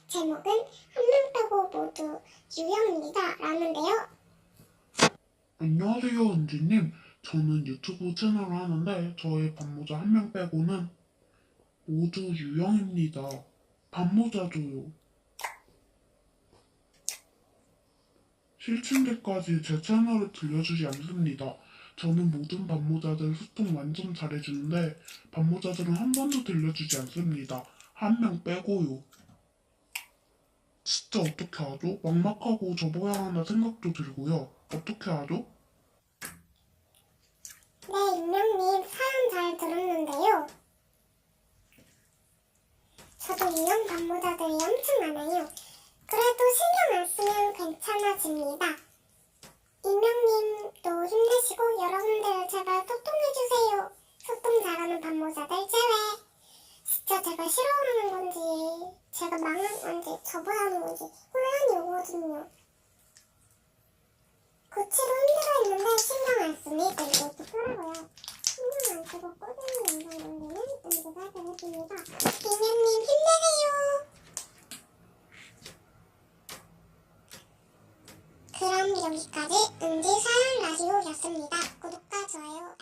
제목은 한 명 빼고 모두 유형입니다. 라는데요. 안녕하세요, 은지님. 저는 유튜브 채널을 하는데 저의 반모자 한 명 빼고는 모두 유형입니다. 반모자도요. 실친들까지 제 채널을 들려주지 않습니다. 저는 모든 반모자들 소통 완전 잘해주는데 반모자들은 한 번도 들려주지 않습니다. 한 명 빼고요. 진짜 어떻게 하죠? 막막하고 접어야 하나 생각도 들고요. 어떻게 하죠? 네, 익명님 사연 잘 들었는데요. 저도 유형 반모자들이 엄청 많아요. 그래도 신경 안 쓰면 괜찮아집니다. 익명님도 힘내시고 여러분들 제발 소통해주세요. 소통 잘하는 반모자들 제외. 진짜 제가 싫어하는 건지 제가 망한 건지 접어야 하는 건지 혼란이 오거든요. 고치로 힘들어했는데 신경 안 쓰니 그리고 좋더라고요. 신경 안 쓰고 꾸준히 영상 올리는 은지가 되겠습니다. 익명님 힘내세요. 그럼 여기까지 은지 사연 라디오였습니다. 구독과 좋아요,